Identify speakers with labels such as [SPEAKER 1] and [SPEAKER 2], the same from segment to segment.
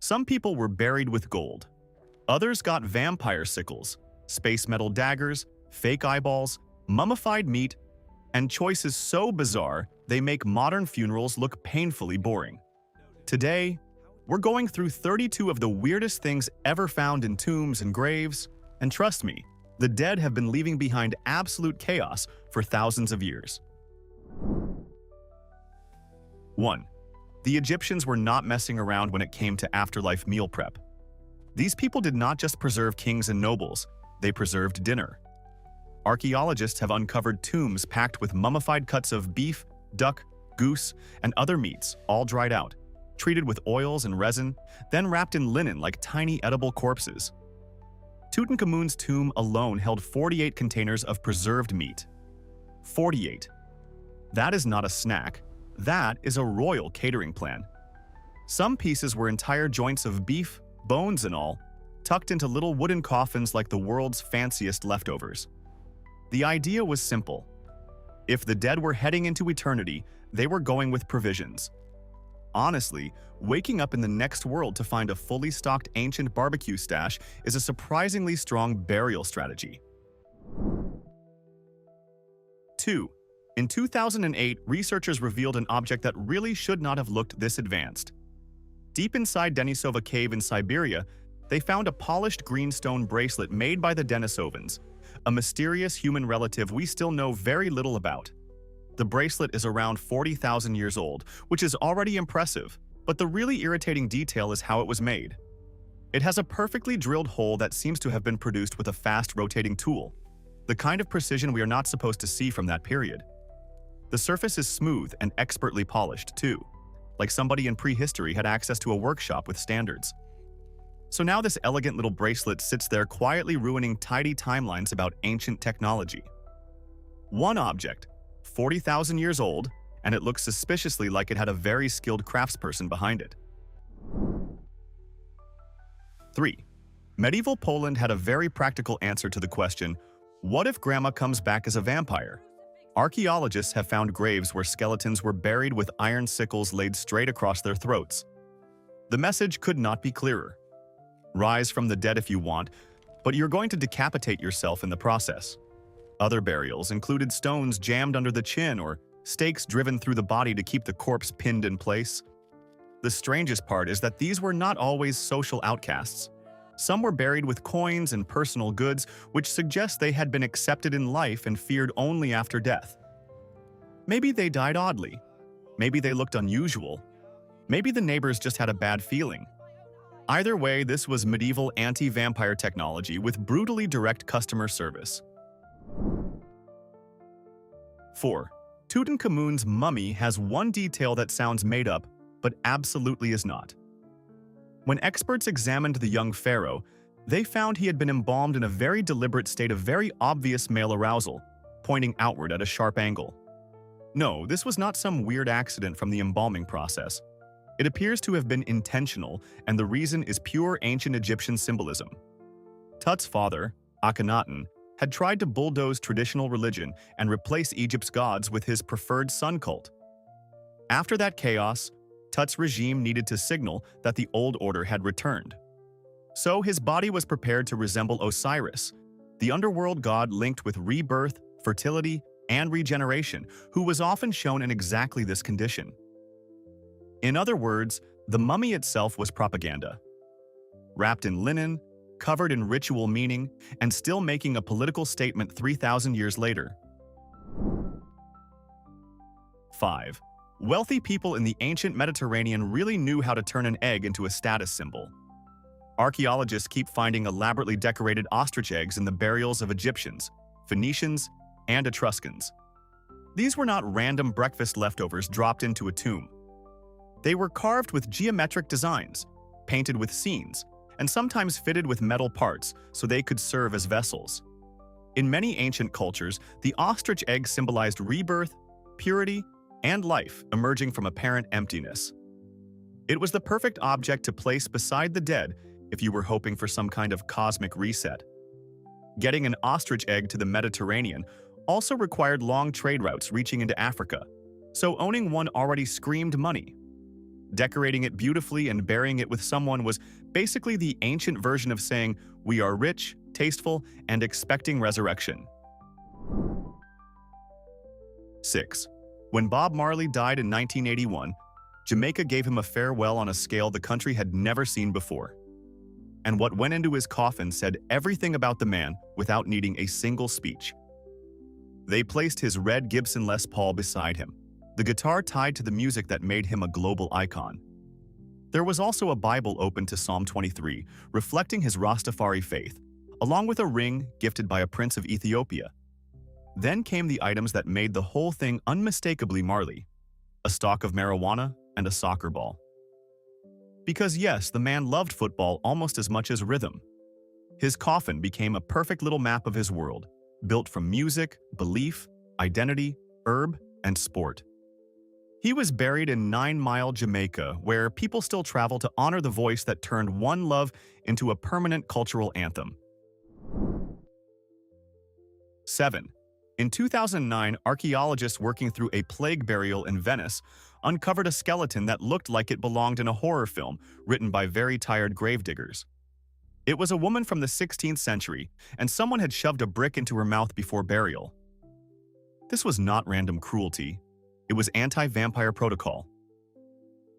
[SPEAKER 1] Some people were buried with gold. Others got vampire sickles, space metal daggers, fake eyeballs, mummified meat, and choices so bizarre they make modern funerals look painfully boring. Today, we're going through 32 of the weirdest things ever found in tombs and graves, and trust me, the dead have been leaving behind absolute chaos for thousands of years. 1. The Egyptians were not messing around when it came to afterlife meal prep. These people did not just preserve kings and nobles, they preserved dinner. Archaeologists have uncovered tombs packed with mummified cuts of beef, duck, goose, and other meats, all dried out, treated with oils and resin, then wrapped in linen like tiny edible corpses. Tutankhamun's tomb alone held 48 containers of preserved meat. 48. That is not a snack. That is a royal catering plan. Some pieces were entire joints of beef, bones and all, tucked into little wooden coffins like the world's fanciest leftovers. The idea was simple. If the dead were heading into eternity, they were going with provisions. Honestly, waking up in the next world to find a fully stocked ancient barbecue stash is a surprisingly strong burial strategy. 2. In 2008, researchers revealed an object that really should not have looked this advanced. Deep inside Denisova Cave in Siberia, they found a polished greenstone bracelet made by the Denisovans, a mysterious human relative we still know very little about. The bracelet is around 40,000 years old, which is already impressive, but the really irritating detail is how it was made. It has a perfectly drilled hole that seems to have been produced with a fast rotating tool, the kind of precision we are not supposed to see from that period. The surface is smooth and expertly polished, too, like somebody in prehistory had access to a workshop with standards. So now this elegant little bracelet sits there quietly ruining tidy timelines about ancient technology. One object, 40,000 years old, and it looks suspiciously like it had a very skilled craftsperson behind it. 3. Medieval Poland had a very practical answer to the question, what if grandma comes back as a vampire? Archaeologists have found graves where skeletons were buried with iron sickles laid straight across their throats. The message could not be clearer. Rise from the dead if you want, but you're going to decapitate yourself in the process. Other burials included stones jammed under the chin or stakes driven through the body to keep the corpse pinned in place. The strangest part is that these were not always social outcasts. Some were buried with coins and personal goods, which suggests they had been accepted in life and feared only after death. Maybe they died oddly. Maybe they looked unusual. Maybe the neighbors just had a bad feeling. Either way, this was medieval anti-vampire technology with brutally direct customer service. 4. Tutankhamun's mummy has one detail that sounds made up, but absolutely is not. When experts examined the young pharaoh, they found he had been embalmed in a very deliberate state of very obvious male arousal, pointing outward at a sharp angle. No, this was not some weird accident from the embalming process. It appears to have been intentional, and the reason is pure ancient Egyptian symbolism. Tut's father, Akhenaten, had tried to bulldoze traditional religion and replace Egypt's gods with his preferred sun cult. After that chaos, Tut's regime needed to signal that the old order had returned. So his body was prepared to resemble Osiris, the underworld god linked with rebirth, fertility, and regeneration, who was often shown in exactly this condition. In other words, the mummy itself was propaganda. Wrapped in linen, covered in ritual meaning, and still making a political statement 3,000 years later. 5. Wealthy people in the ancient Mediterranean really knew how to turn an egg into a status symbol. Archaeologists keep finding elaborately decorated ostrich eggs in the burials of Egyptians, Phoenicians, and Etruscans. These were not random breakfast leftovers dropped into a tomb. They were carved with geometric designs, painted with scenes, and sometimes fitted with metal parts so they could serve as vessels. In many ancient cultures, the ostrich egg symbolized rebirth, purity, and life emerging from apparent emptiness. It was the perfect object to place beside the dead if you were hoping for some kind of cosmic reset. Getting an ostrich egg to the Mediterranean also required long trade routes reaching into Africa, so owning one already screamed money. Decorating it beautifully and burying it with someone was basically the ancient version of saying, "We are rich, tasteful, and expecting resurrection." 6. When Bob Marley died in 1981, Jamaica gave him a farewell on a scale the country had never seen before. And what went into his coffin said everything about the man without needing a single speech. They placed his red Gibson Les Paul beside him, the guitar tied to the music that made him a global icon. There was also a Bible open to Psalm 23, reflecting his Rastafari faith, along with a ring gifted by a prince of Ethiopia. Then came the items that made the whole thing unmistakably Marley: a stalk of marijuana and a soccer ball. Because yes, the man loved football almost as much as rhythm. His coffin became a perfect little map of his world, built from music, belief, identity, herb, and sport. He was buried in 9 Mile, Jamaica, where people still travel to honor the voice that turned One Love into a permanent cultural anthem. 7. In 2009, archaeologists working through a plague burial in Venice uncovered a skeleton that looked like it belonged in a horror film written by very tired gravediggers. It was a woman from the 16th century, and someone had shoved a brick into her mouth before burial. This was not random cruelty. It was anti-vampire protocol.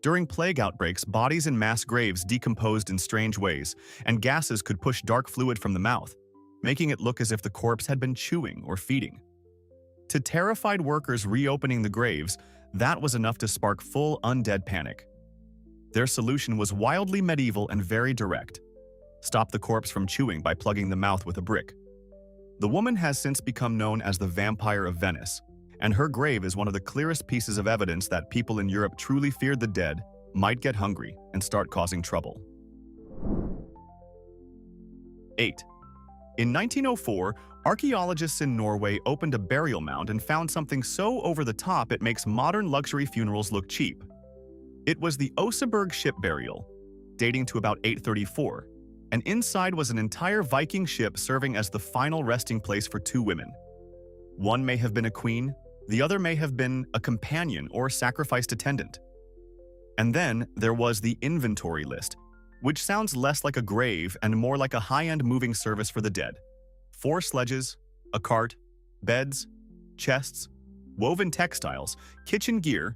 [SPEAKER 1] During plague outbreaks, bodies in mass graves decomposed in strange ways, and gases could push dark fluid from the mouth, making it look as if the corpse had been chewing or feeding. To terrified workers reopening the graves, that was enough to spark full undead panic. Their solution was wildly medieval and very direct: stop the corpse from chewing by plugging the mouth with a brick. The woman has since become known as the Vampire of Venice, and her grave is one of the clearest pieces of evidence that people in Europe truly feared the dead, might get hungry, and start causing trouble. 8. In 1904, archaeologists in Norway opened a burial mound and found something so over-the-top it makes modern luxury funerals look cheap. It was the Oseberg ship burial, dating to about 834, and inside was an entire Viking ship serving as the final resting place for 2 women. One may have been a queen, the other may have been a companion or sacrificed attendant. And then there was the inventory list, which sounds less like a grave and more like a high-end moving service for the dead. 4 sledges, a cart, beds, chests, woven textiles, kitchen gear,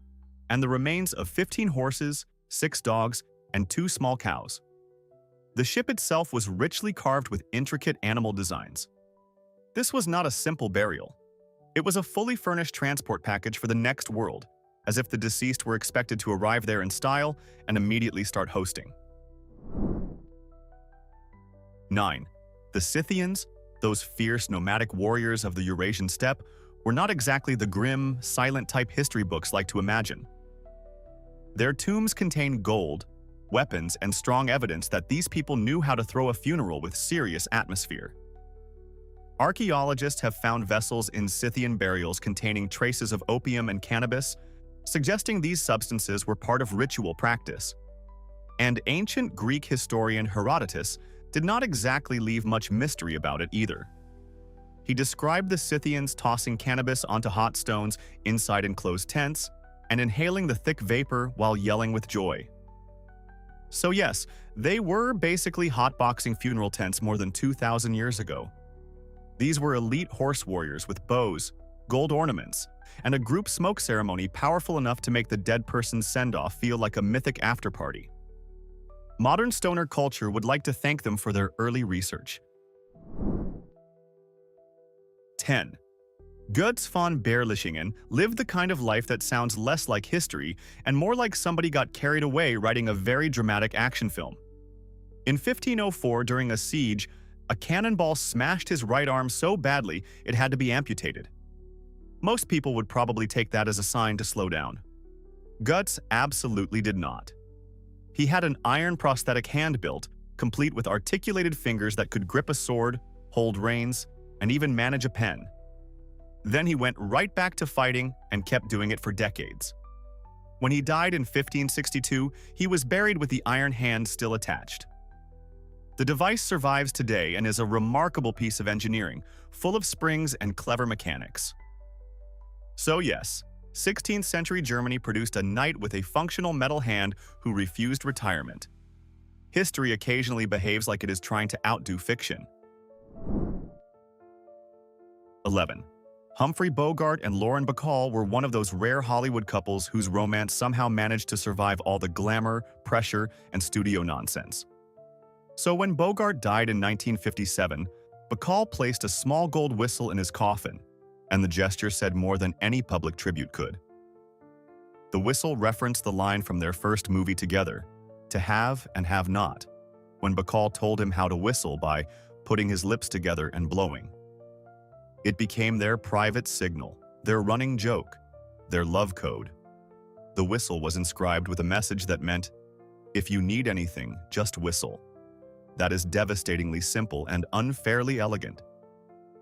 [SPEAKER 1] and the remains of 15 horses, 6 dogs, and 2 small cows. The ship itself was richly carved with intricate animal designs. This was not a simple burial. It was a fully furnished transport package for the next world, as if the deceased were expected to arrive there in style and immediately start hosting. 9. The Scythians, those fierce nomadic warriors of the Eurasian steppe, were not exactly the grim, silent-type history books like to imagine. Their tombs contain gold, weapons, and strong evidence that these people knew how to throw a funeral with serious atmosphere. Archaeologists have found vessels in Scythian burials containing traces of opium and cannabis, suggesting these substances were part of ritual practice. And ancient Greek historian Herodotus did not exactly leave much mystery about it either. He described the Scythians tossing cannabis onto hot stones inside enclosed tents and inhaling the thick vapor while yelling with joy. So yes, they were basically hotboxing funeral tents more than 2,000 years ago. These were elite horse warriors with bows, gold ornaments, and a group smoke ceremony powerful enough to make the dead person's send-off feel like a mythic after-party. Modern stoner culture would like to thank them for their early research. 10. Guds von Berlichingen lived the kind of life that sounds less like history and more like somebody got carried away writing a very dramatic action film. In 1504, during a siege, a cannonball smashed his right arm so badly it had to be amputated. Most people would probably take that as a sign to slow down. Guts absolutely did not. He had an iron prosthetic hand built, complete with articulated fingers that could grip a sword, hold reins, and even manage a pen. Then he went right back to fighting and kept doing it for decades. When he died in 1562, he was buried with the iron hand still attached. The device survives today and is a remarkable piece of engineering, full of springs and clever mechanics. So yes, 16th century Germany produced a knight with a functional metal hand who refused retirement. History occasionally behaves like it is trying to outdo fiction. 11. Humphrey Bogart and Lauren Bacall were one of those rare Hollywood couples whose romance somehow managed to survive all the glamour, pressure, and studio nonsense. So when Bogart died in 1957, Bacall placed a small gold whistle in his coffin, and the gesture said more than any public tribute could. The whistle referenced the line from their first movie together, "To have and have not," when Bacall told him how to whistle by putting his lips together and blowing. It became their private signal, their running joke, their love code. The whistle was inscribed with a message that meant, "If you need anything, just whistle." That is devastatingly simple and unfairly elegant.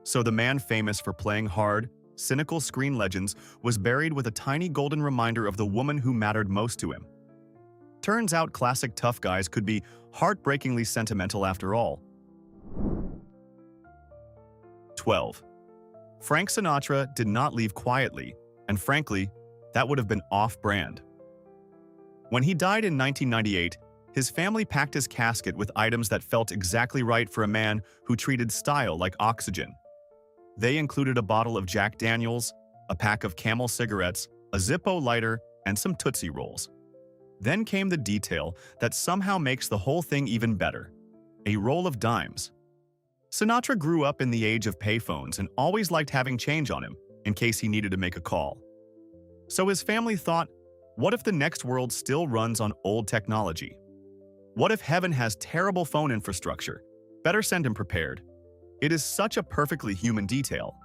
[SPEAKER 1] So the man famous for playing hard, cynical screen legends was buried with a tiny golden reminder of the woman who mattered most to him. Turns out classic tough guys could be heartbreakingly sentimental after all. 12. Frank Sinatra did not leave quietly, and frankly, that would have been off-brand. When he died in 1998, his family packed his casket with items that felt exactly right for a man who treated style like oxygen. They included a bottle of Jack Daniels, a pack of Camel cigarettes, a Zippo lighter, and some Tootsie Rolls. Then came the detail that somehow makes the whole thing even better: a roll of dimes. Sinatra grew up in the age of payphones and always liked having change on him in case he needed to make a call. So his family thought, what if the next world still runs on old technology? What if heaven has terrible phone infrastructure? Better send him prepared. It is such a perfectly human detail.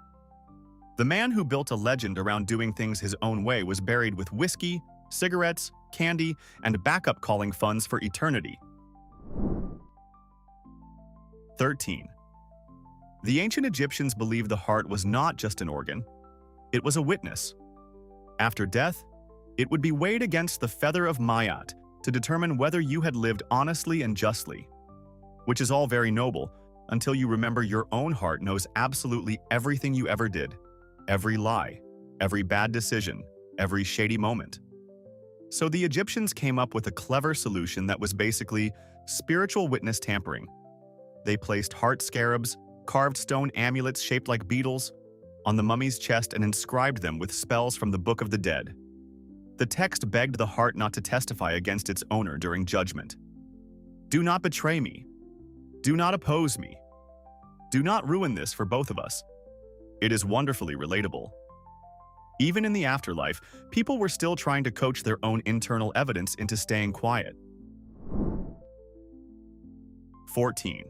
[SPEAKER 1] The man who built a legend around doing things his own way was buried with whiskey, cigarettes, candy, and backup calling funds for eternity. 13. The ancient Egyptians believed the heart was not just an organ, it was a witness. After death, it would be weighed against the feather of Mayat to determine whether you had lived honestly and justly. Which is all very noble, until you remember your own heart knows absolutely everything you ever did. Every lie, every bad decision, every shady moment. So the Egyptians came up with a clever solution that was basically spiritual witness tampering. They placed heart scarabs, carved stone amulets shaped like beetles, on the mummy's chest and inscribed them with spells from the Book of the Dead. The text begged the heart not to testify against its owner during judgment. Do not betray me. Do not oppose me. Do not ruin this for both of us. It is wonderfully relatable. Even in the afterlife, people were still trying to coach their own internal evidence into staying quiet. 14.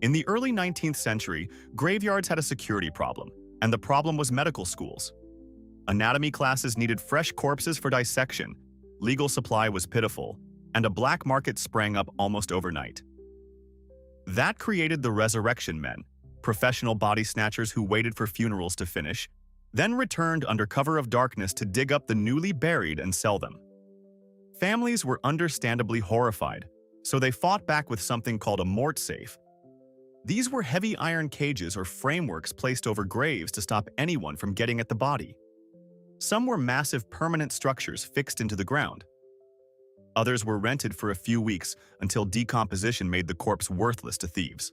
[SPEAKER 1] In the early 19th century, graveyards had a security problem, and the problem was medical schools. Anatomy classes needed fresh corpses for dissection, legal supply was pitiful, and a black market sprang up almost overnight. That created the resurrection men, professional body snatchers who waited for funerals to finish, then returned under cover of darkness to dig up the newly buried and sell them. Families were understandably horrified, so they fought back with something called a mort safe. These were heavy iron cages or frameworks placed over graves to stop anyone from getting at the body. Some were massive permanent structures fixed into the ground. Others were rented for a few weeks until decomposition made the corpse worthless to thieves.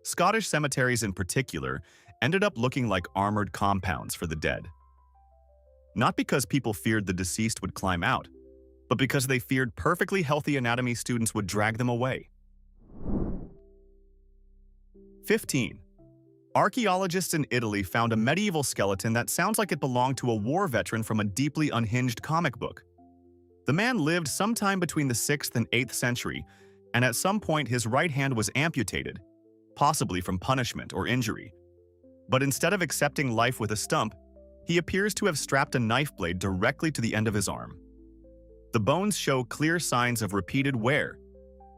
[SPEAKER 1] Scottish cemeteries in particular ended up looking like armored compounds for the dead. Not because people feared the deceased would climb out, but because they feared perfectly healthy anatomy students would drag them away. 15. Archaeologists in Italy found a medieval skeleton that sounds like it belonged to a war veteran from a deeply unhinged comic book. The man lived sometime between the 6th and 8th century, and at some point his right hand was amputated, possibly from punishment or injury. But instead of accepting life with a stump, he appears to have strapped a knife blade directly to the end of his arm. The bones show clear signs of repeated wear,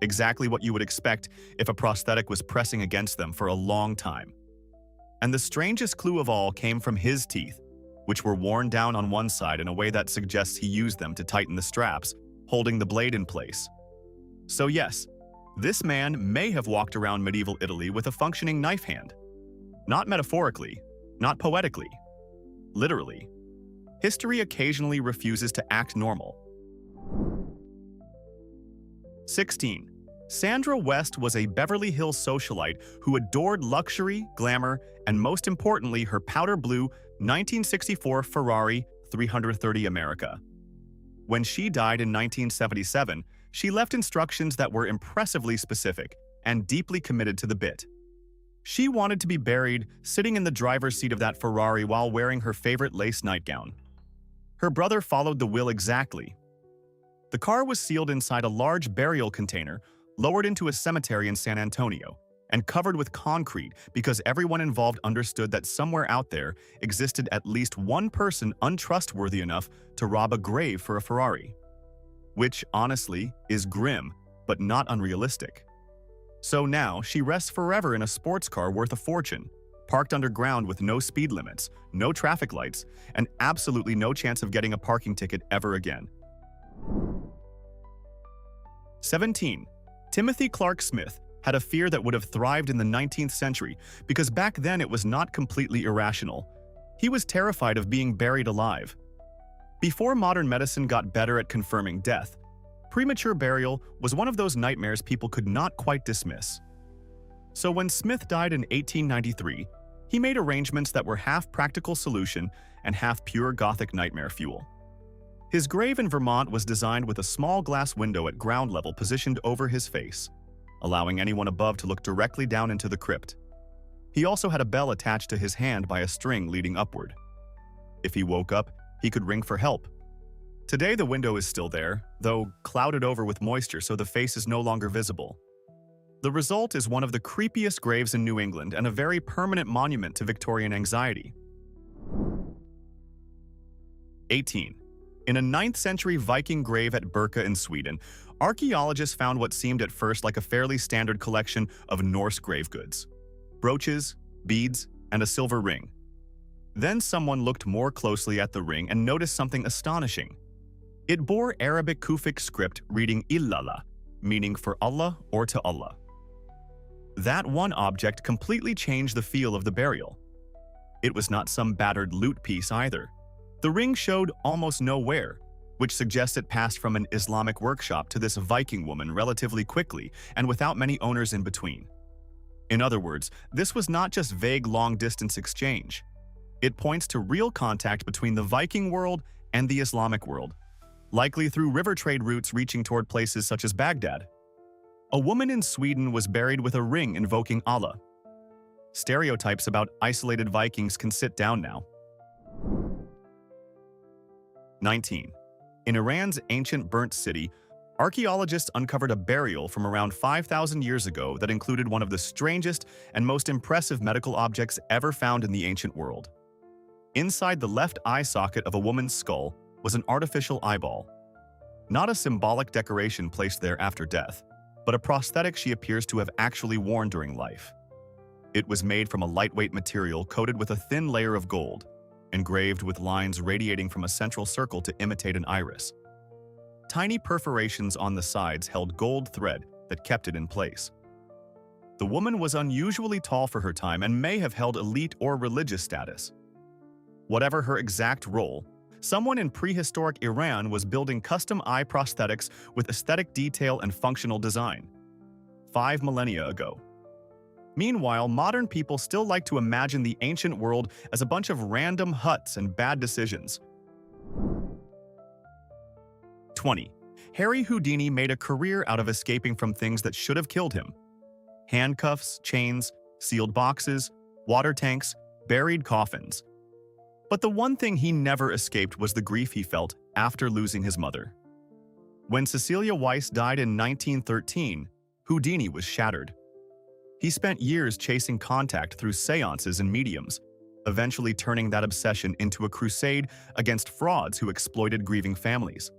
[SPEAKER 1] exactly what you would expect if a prosthetic was pressing against them for a long time. And the strangest clue of all came from his teeth, which were worn down on one side in a way that suggests he used them to tighten the straps, holding the blade in place. So yes, this man may have walked around medieval Italy with a functioning knife hand. Not metaphorically, not poetically, literally. History occasionally refuses to act normal. 16. Sandra West was a Beverly Hills socialite who adored luxury, glamour, and most importantly, her powder blue 1964 Ferrari 330 America. When she died in 1977, she left instructions that were impressively specific and deeply committed to the bit. She wanted to be buried sitting in the driver's seat of that Ferrari while wearing her favorite lace nightgown. Her brother followed the will exactly. The car was sealed inside a large burial container, lowered into a cemetery in San Antonio, and covered with concrete because everyone involved understood that somewhere out there existed at least one person untrustworthy enough to rob a grave for a Ferrari. Which, honestly, is grim, but not unrealistic. So now, she rests forever in a sports car worth a fortune, parked underground with no speed limits, no traffic lights, and absolutely no chance of getting a parking ticket ever again. 17. Timothy Clark Smith had a fear that would have thrived in the 19th century because back then it was not completely irrational. He was terrified of being buried alive. Before modern medicine got better at confirming death, premature burial was one of those nightmares people could not quite dismiss. So when Smith died in 1893, he made arrangements that were half practical solution and half pure Gothic nightmare fuel. His grave in Vermont was designed with a small glass window at ground level positioned over his face, allowing anyone above to look directly down into the crypt. He also had a bell attached to his hand by a string leading upward. If he woke up, he could ring for help. Today the window is still there, though clouded over with moisture so the face is no longer visible. The result is one of the creepiest graves in New England and a very permanent monument to Victorian anxiety. 18. In a 9th century Viking grave at Birka in Sweden, archaeologists found what seemed at first like a fairly standard collection of Norse grave goods: brooches, beads, and a silver ring. Then someone looked more closely at the ring and noticed something astonishing. It bore Arabic Kufic script reading Illallah, meaning for Allah or to Allah. That one object completely changed the feel of the burial. It was not some battered loot piece either. The ring showed almost no wear, which suggests it passed from an Islamic workshop to this Viking woman relatively quickly and without many owners in between. In other words, this was not just vague long-distance exchange. It points to real contact between the Viking world and the Islamic world, likely through river trade routes reaching toward places such as Baghdad. A woman in Sweden was buried with a ring invoking Allah. Stereotypes about isolated Vikings can sit down now. 19. In Iran's ancient burnt city, archaeologists uncovered a burial from around 5,000 years ago that included one of the strangest and most impressive medical objects ever found in the ancient world. Inside the left eye socket of a woman's skull was an artificial eyeball. Not a symbolic decoration placed there after death, but a prosthetic she appears to have actually worn during life. It was made from a lightweight material coated with a thin layer of gold, engraved with lines radiating from a central circle to imitate an iris. Tiny perforations on the sides held gold thread that kept it in place. The woman was unusually tall for her time and may have held elite or religious status. Whatever her exact role, someone in prehistoric Iran was building custom eye prosthetics with aesthetic detail and functional design 5 millennia ago. Meanwhile, modern people still like to imagine the ancient world as a bunch of random huts and bad decisions. 20. Harry Houdini made a career out of escaping from things that should have killed him. Handcuffs, chains, sealed boxes, water tanks, buried coffins. But the one thing he never escaped was the grief he felt after losing his mother. When Cecilia Weiss died in 1913, Houdini was shattered. He spent years chasing contact through seances and mediums, eventually turning that obsession into a crusade against frauds who exploited grieving families.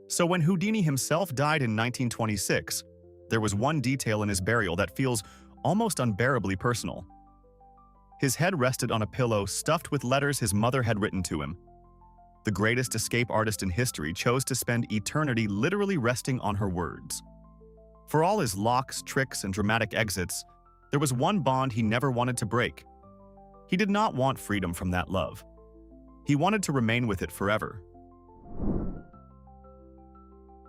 [SPEAKER 1] So when Houdini himself died in 1926, there was one detail in his burial that feels almost unbearably personal. His head rested on a pillow stuffed with letters his mother had written to him. The greatest escape artist in history chose to spend eternity literally resting on her words. For all his locks, tricks, and dramatic exits, there was one bond he never wanted to break. He did not want freedom from that love. He wanted to remain with it forever.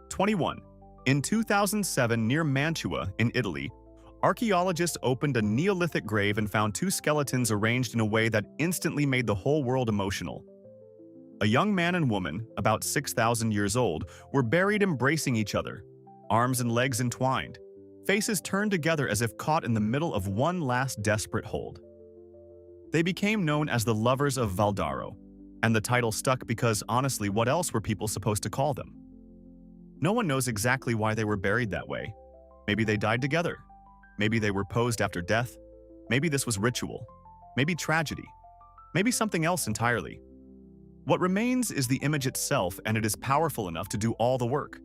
[SPEAKER 1] 21. In 2007, near Mantua in Italy, archaeologists opened a Neolithic grave and found two skeletons arranged in a way that instantly made the whole world emotional. A young man and woman, about 6,000 years old, were buried embracing each other, arms and legs entwined, faces turned together as if caught in the middle of one last desperate hold. They became known as the lovers of Valdaro, and the title stuck because, honestly, what else were people supposed to call them? No one knows exactly why they were buried that way. Maybe they died together. Maybe they were posed after death. Maybe this was ritual. Maybe tragedy. Maybe something else entirely. What remains is the image itself, and it is powerful enough to do all the work.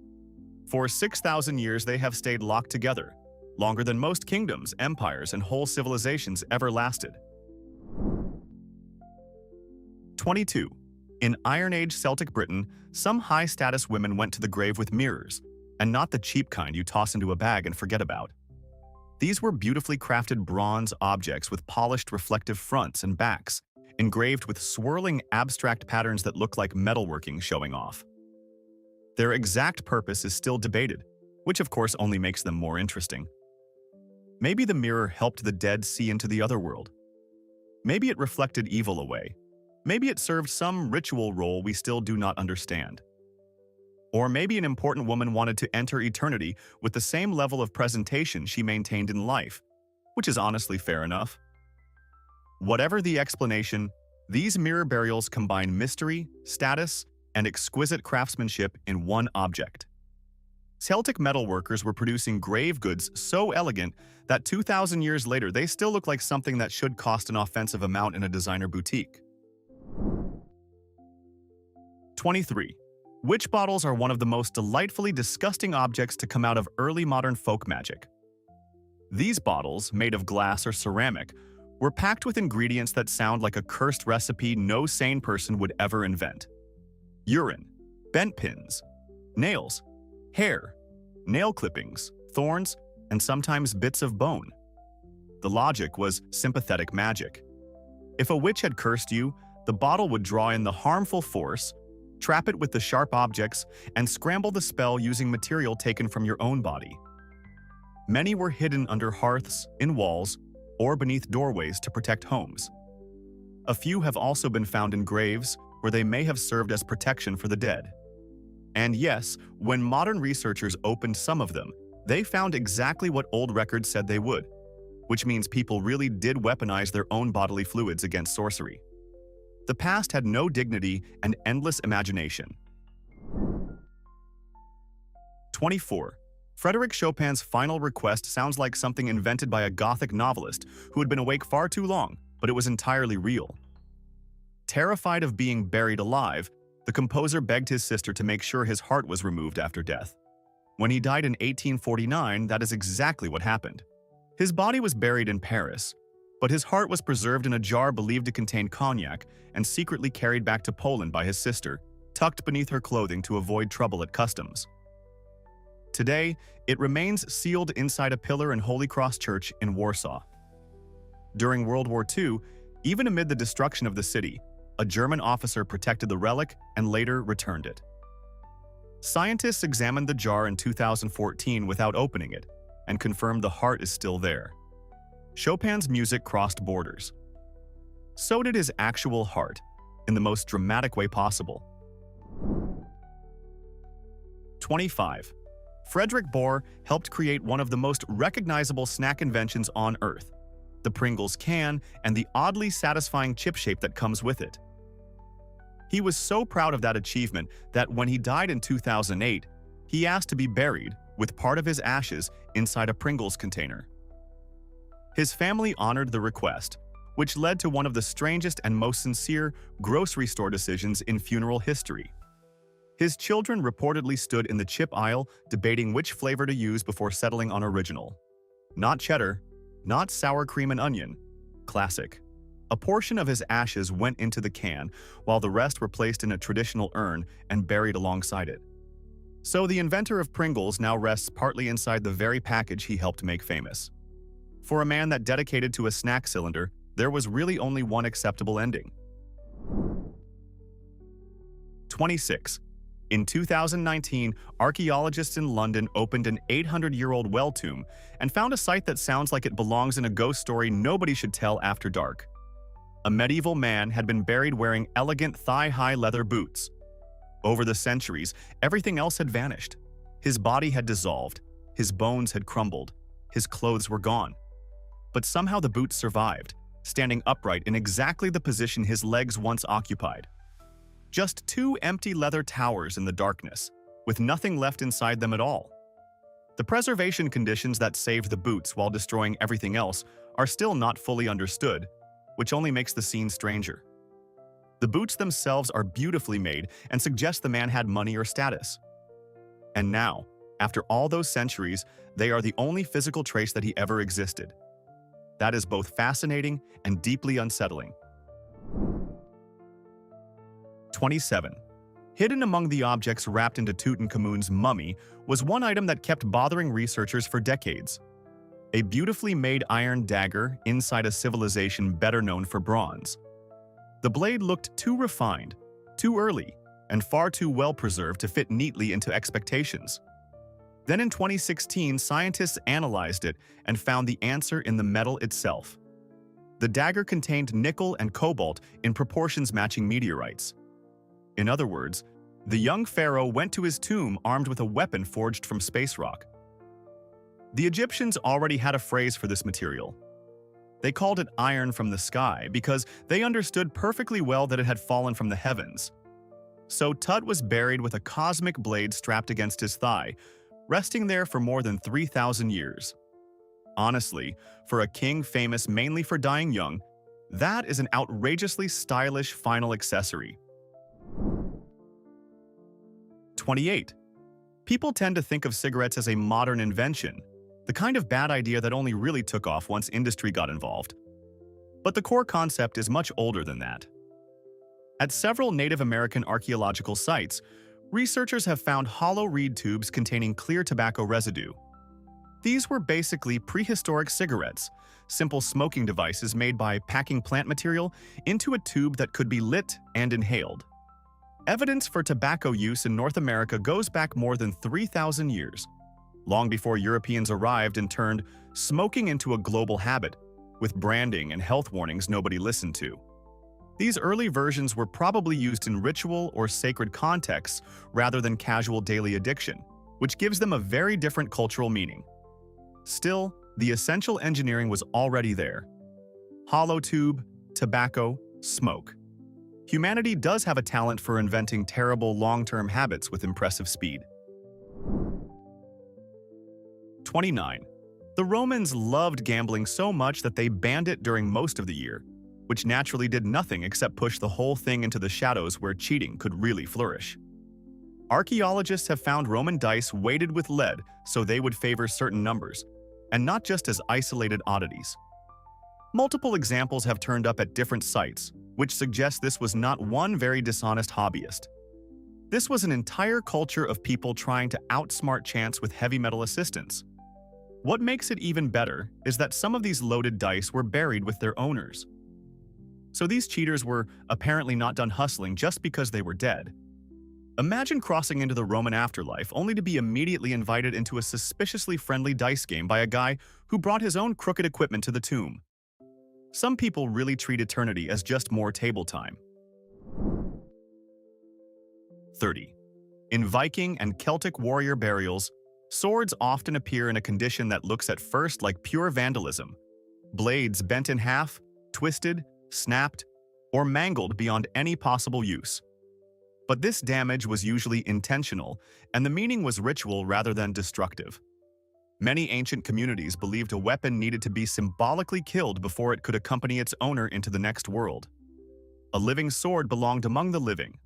[SPEAKER 1] For 6,000 years, they have stayed locked together, longer than most kingdoms, empires, and whole civilizations ever lasted. 22. In Iron Age Celtic Britain, some high-status women went to the grave with mirrors, and not the cheap kind you toss into a bag and forget about. These were beautifully crafted bronze objects with polished reflective fronts and backs, engraved with swirling abstract patterns that look like metalworking showing off. Their exact purpose is still debated, which of course only makes them more interesting. Maybe the mirror helped the dead see into the other world. Maybe it reflected evil away. Maybe it served some ritual role we still do not understand. Or maybe an important woman wanted to enter eternity with the same level of presentation she maintained in life, which is honestly fair enough. Whatever the explanation, these mirror burials combine mystery, status, and exquisite craftsmanship in one object. Celtic metalworkers were producing grave goods so elegant that 2,000 years later they still look like something that should cost an offensive amount in a designer boutique. 23. Witch bottles are one of the most delightfully disgusting objects to come out of early modern folk magic. These bottles, made of glass or ceramic, were packed with ingredients that sound like a cursed recipe no sane person would ever invent. Urine, bent pins, nails, hair, nail clippings, thorns, and sometimes bits of bone. The logic was sympathetic magic. If a witch had cursed you, the bottle would draw in the harmful force, trap it with the sharp objects, and scramble the spell using material taken from your own body. Many were hidden under hearths, in walls, or beneath doorways to protect homes. A few have also been found in graves where they may have served as protection for the dead. And yes, when modern researchers opened some of them, they found exactly what old records said they would, which means people really did weaponize their own bodily fluids against sorcery. The past had no dignity and endless imagination. 24. Frédéric Chopin's final request sounds like something invented by a Gothic novelist who had been awake far too long, but it was entirely real. Terrified of being buried alive, the composer begged his sister to make sure his heart was removed after death. When he died in 1849, that is exactly what happened. His body was buried in Paris, but his heart was preserved in a jar believed to contain cognac and secretly carried back to Poland by his sister, tucked beneath her clothing to avoid trouble at customs. Today, it remains sealed inside a pillar in Holy Cross Church in Warsaw. During World War II, even amid the destruction of the city, a German officer protected the relic and later returned it. Scientists examined the jar in 2014 without opening it and confirmed the heart is still there. Chopin's music crossed borders. So did his actual heart, in the most dramatic way possible. 25. Frederick Bohr helped create one of the most recognizable snack inventions on Earth, the Pringles can and the oddly satisfying chip shape that comes with it. He was so proud of that achievement that when he died in 2008, he asked to be buried, with part of his ashes, inside a Pringles container. His family honored the request, which led to one of the strangest and most sincere grocery store decisions in funeral history. His children reportedly stood in the chip aisle debating which flavor to use before settling on original. Not cheddar, not sour cream and onion, classic. A portion of his ashes went into the can, while the rest were placed in a traditional urn and buried alongside it. So the inventor of Pringles now rests partly inside the very package he helped make famous. For a man that dedicated to a snack cylinder, there was really only one acceptable ending. 26. In 2019, archaeologists in London opened an 800-year-old well tomb and found a site that sounds like it belongs in a ghost story nobody should tell after dark. A medieval man had been buried wearing elegant thigh-high leather boots. Over the centuries, everything else had vanished. His body had dissolved, his bones had crumbled, his clothes were gone. But somehow the boots survived, standing upright in exactly the position his legs once occupied. Just two empty leather towers in the darkness, with nothing left inside them at all. The preservation conditions that saved the boots while destroying everything else are still not fully understood, which only makes the scene stranger. The boots themselves are beautifully made and suggest the man had money or status. And now, after all those centuries, they are the only physical trace that he ever existed. That is both fascinating and deeply unsettling. 27. Hidden among the objects wrapped into Tutankhamun's mummy was one item that kept bothering researchers for decades. A beautifully made iron dagger inside a civilization better known for bronze. The blade looked too refined, too early, and far too well preserved to fit neatly into expectations. Then in 2016, scientists analyzed it and found the answer in the metal itself. The dagger contained nickel and cobalt in proportions matching meteorites. In other words, the young pharaoh went to his tomb armed with a weapon forged from space rock. The Egyptians already had a phrase for this material. They called it iron from the sky because they understood perfectly well that it had fallen from the heavens. So Tut was buried with a cosmic blade strapped against his thigh, resting there for more than 3,000 years. Honestly, for a king famous mainly for dying young, that is an outrageously stylish final accessory. 28. People tend to think of cigarettes as a modern invention, the kind of bad idea that only really took off once industry got involved. But the core concept is much older than that. At several Native American archaeological sites, researchers have found hollow reed tubes containing clear tobacco residue. These were basically prehistoric cigarettes, simple smoking devices made by packing plant material into a tube that could be lit and inhaled. Evidence for tobacco use in North America goes back more than 3,000 years, long before Europeans arrived and turned smoking into a global habit, with branding and health warnings nobody listened to. These early versions were probably used in ritual or sacred contexts rather than casual daily addiction, which gives them a very different cultural meaning. Still, the essential engineering was already there. Hollow tube, tobacco, smoke. Humanity does have a talent for inventing terrible long-term habits with impressive speed. 29. The Romans loved gambling so much that they banned it during most of the year, which naturally did nothing except push the whole thing into the shadows where cheating could really flourish. Archaeologists have found Roman dice weighted with lead so they would favor certain numbers, and not just as isolated oddities. Multiple examples have turned up at different sites, which suggests this was not one very dishonest hobbyist. This was an entire culture of people trying to outsmart chance with heavy metal assistance. What makes it even better is that some of these loaded dice were buried with their owners. So these cheaters were apparently not done hustling just because they were dead. Imagine crossing into the Roman afterlife only to be immediately invited into a suspiciously friendly dice game by a guy who brought his own crooked equipment to the tomb. Some people really treat eternity as just more table time. 30. In Viking and Celtic warrior burials, swords often appear in a condition that looks at first like pure vandalism. Blades bent in half, twisted, snapped, or mangled beyond any possible use. But this damage was usually intentional, and the meaning was ritual rather than destructive. Many ancient communities believed a weapon needed to be symbolically killed before it could accompany its owner into the next world. A living sword belonged among the living.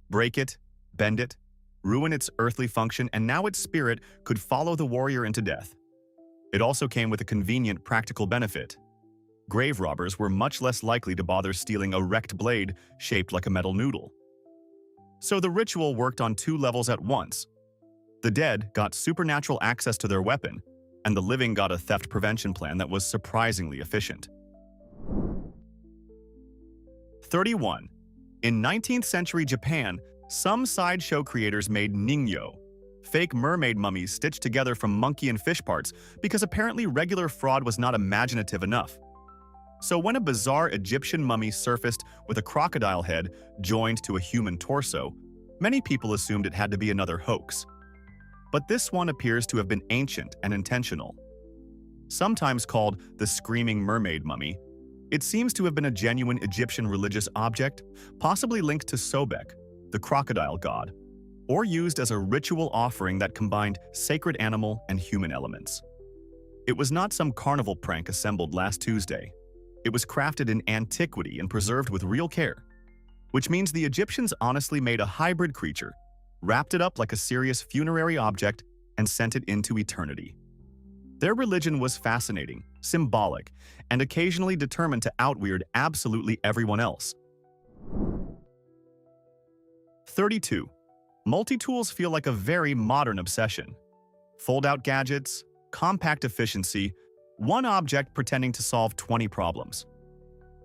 [SPEAKER 1] Break it, bend it, ruin its earthly function, and now its spirit could follow the warrior into death. It also came with a convenient practical benefit. Grave robbers were much less likely to bother stealing a wrecked blade shaped like a metal noodle. So the ritual worked on two levels at once. The dead got supernatural access to their weapon, and the living got a theft prevention plan that was surprisingly efficient. 31. In 19th century Japan, Some sideshow creators made Ningyo, fake mermaid mummies stitched together from monkey and fish parts because apparently regular fraud was not imaginative enough. So when a bizarre Egyptian mummy surfaced with a crocodile head joined to a human torso, many people assumed it had to be another hoax. But this one appears to have been ancient and intentional. Sometimes called the Screaming Mermaid Mummy, it seems to have been a genuine Egyptian religious object, possibly linked to Sobek, the crocodile god, or used as a ritual offering that combined sacred animal and human elements. It was not some carnival prank assembled last Tuesday. It was crafted in antiquity and preserved with real care, which means the Egyptians honestly made a hybrid creature, wrapped it up like a serious funerary object, and sent it into eternity. Their religion was fascinating, symbolic, and occasionally determined to outweird absolutely everyone else. 32. Multi-tools feel like a very modern obsession. Fold-out gadgets, compact efficiency, one object pretending to solve 20 problems.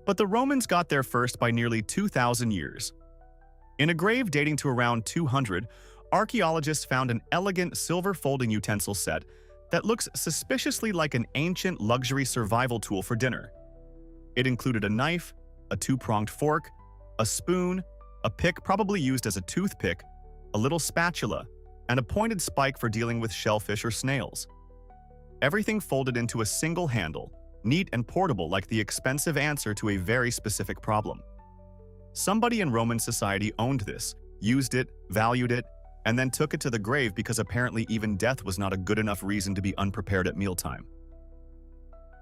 [SPEAKER 1] But the Romans got there first by nearly 2,000 years. In a grave dating to around 200, archaeologists found an elegant silver folding utensil set that looks suspiciously like an ancient luxury survival tool for dinner. It included a knife, a two-pronged fork, a spoon, a pick probably used as a toothpick, a little spatula, and a pointed spike for dealing with shellfish or snails. Everything folded into a single handle, neat and portable like the expensive answer to a very specific problem. Somebody in Roman society owned this, used it, valued it, and then took it to the grave because apparently even death was not a good enough reason to be unprepared at mealtime.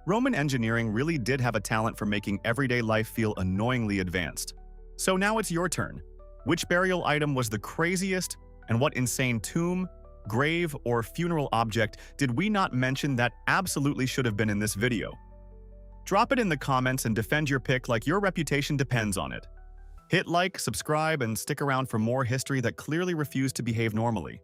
[SPEAKER 1] Roman engineering really did have a talent for making everyday life feel annoyingly advanced. So now it's your turn. Which burial item was the craziest, and what insane tomb, grave, or funeral object did we not mention that absolutely should have been in this video? Drop it in the comments and defend your pick like your reputation depends on it. Hit like, subscribe, and stick around for more history that clearly refused to behave normally.